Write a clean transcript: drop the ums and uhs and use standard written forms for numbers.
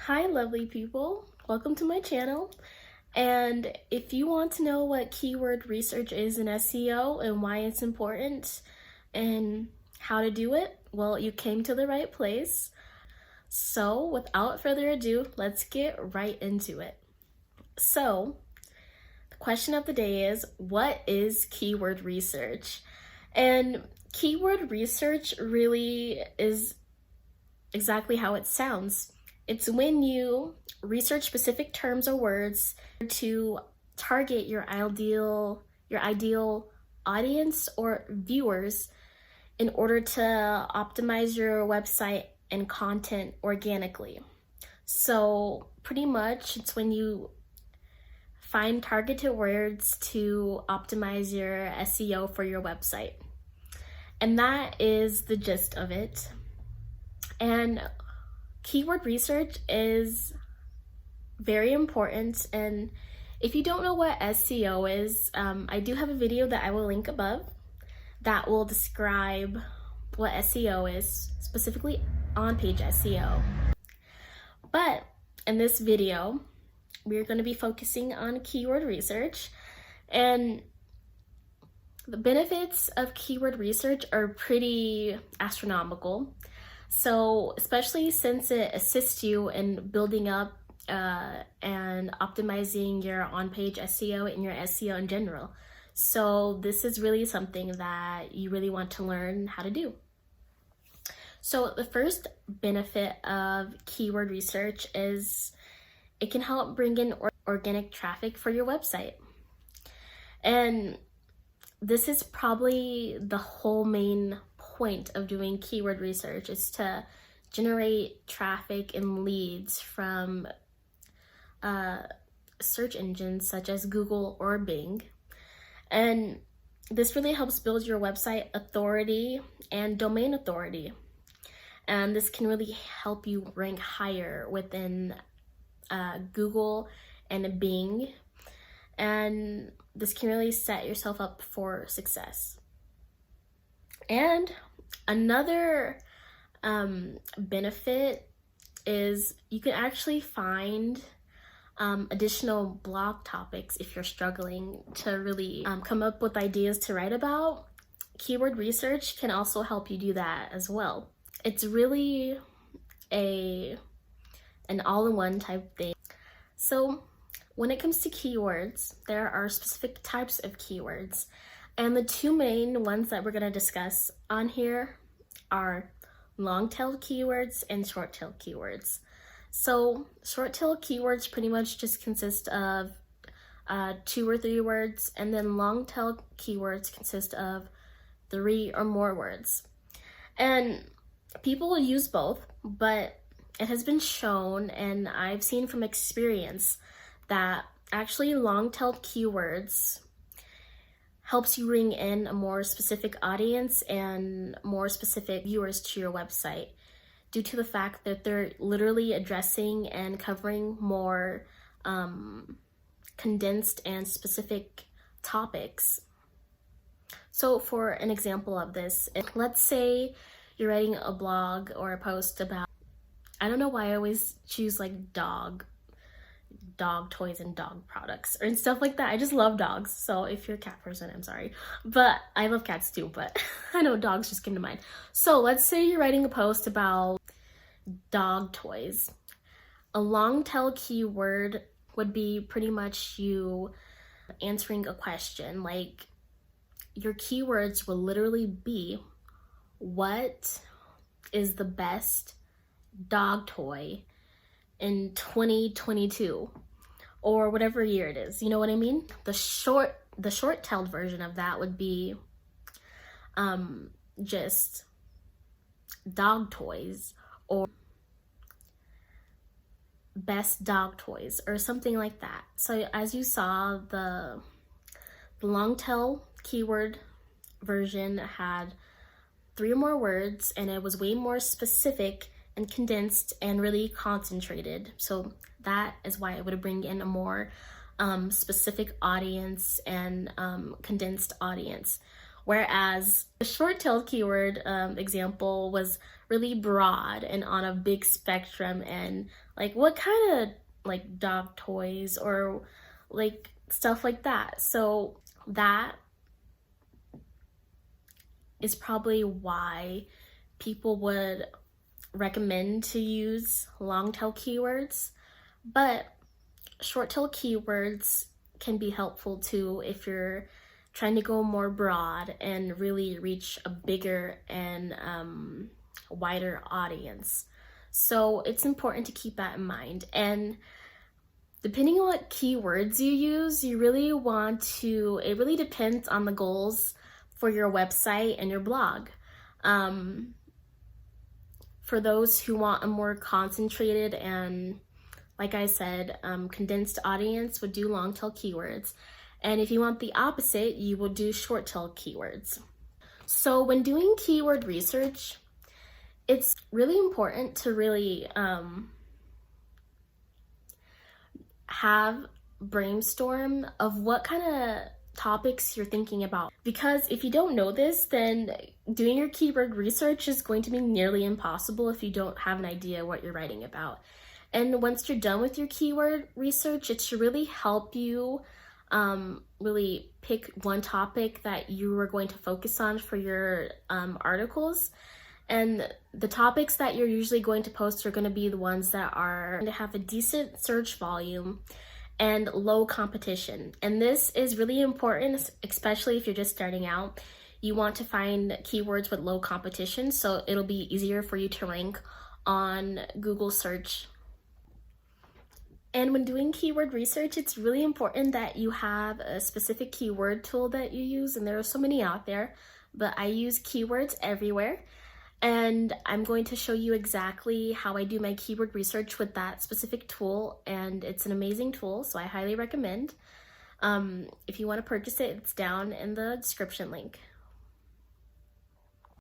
Hi lovely people, welcome to my channel. And if you want to know what keyword research is in SEO and why it's important and how to do it, well, you came to the right place. So without further ado, let's get right into it. So the question of the day is, what is keyword research? And keyword research really is exactly how it sounds. It's when you research specific terms or words to target your ideal audience or viewers in order to optimize your website and content organically. So pretty much it's when you find targeted words to optimize your SEO for your website. And that is the gist of it. And keyword research is very important, and if you don't know what SEO is, I do have a video that I will link above that will describe what SEO is, specifically on-page SEO. But in this video, we're going to be focusing on keyword research, and the benefits of keyword research are pretty astronomical. So especially since it assists you in building up and optimizing your on-page SEO and your SEO in general. So this is really something that you really want to learn how to do. So the first benefit of keyword research is it can help bring in organic traffic for your website. And this is probably the whole main point of doing keyword research, is to generate traffic and leads from search engines such as Google or Bing. And this really helps build your website authority and domain authority. And this can really help you rank higher within Google and Bing. And this can really set yourself up for success. And another benefit is you can actually find additional blog topics if you're struggling to really come up with ideas to write about. Keyword research can also help you do that as well. It's really an all-in-one type thing. So when it comes to keywords, there are specific types of keywords. And the two main ones that we're going to discuss on here are long-tailed keywords and short-tailed keywords. So short-tailed keywords pretty much just consist of 2 or 3 words, and then long-tailed keywords consist of 3 or more words. And people use both, but it has been shown, and I've seen from experience, that actually long-tailed keywords helps you bring in a more specific audience and more specific viewers to your website, due to the fact that they're literally addressing and covering more condensed and specific topics. So for an example of this, let's say you're writing a blog or a post about, I don't know why I always choose like dog toys and dog products and stuff like that. I just love dogs. So if you're a cat person, I'm sorry. But I love cats too, but I know dogs just came to mind. So let's say you're writing a post about dog toys. A long tail keyword would be pretty much you answering a question. Like, your keywords will literally be, what is the best dog toy in 2022 or whatever year it is, you know what I mean? The short-tailed version of that would be just dog toys or best dog toys or something like that. So as you saw, the long tail keyword version had 3 or more words, and it was way more specific and condensed and really concentrated. So that is why it would bring in a more specific audience and condensed audience. Whereas the short-tailed keyword example was really broad and on a big spectrum, and like what kind of like dog toys or like stuff like that. So that is probably why people would recommend to use long tail keywords, but short tail keywords can be helpful too if you're trying to go more broad and really reach a bigger and wider audience. So it's important to keep that in mind. And depending on what keywords you use, you really want to, it really depends on the goals for your website and your blog. For those who want a more concentrated and, like I said, condensed audience, would do long tail keywords. And if you want the opposite, you will do short tail keywords. So when doing keyword research, it's really important to really have brainstorm of what kind of topics you're thinking about. Because if you don't know this, then doing your keyword research is going to be nearly impossible if you don't have an idea what you're writing about. And once you're done with your keyword research, it should really help you really pick one topic that you are going to focus on for your articles. And the topics that you're usually going to post are going to be the ones that are going to have a decent search volume and low competition. And this is really important, especially if you're just starting out. You want to find keywords with low competition, so it'll be easier for you to rank on Google search. And when doing keyword research, it's really important that you have a specific keyword tool that you use, and there are so many out there, but I use Keywords Everywhere. And I'm going to show you exactly how I do my keyword research with that specific tool, and it's an amazing tool, so I highly recommend. If you want to purchase it, it's down in the description link.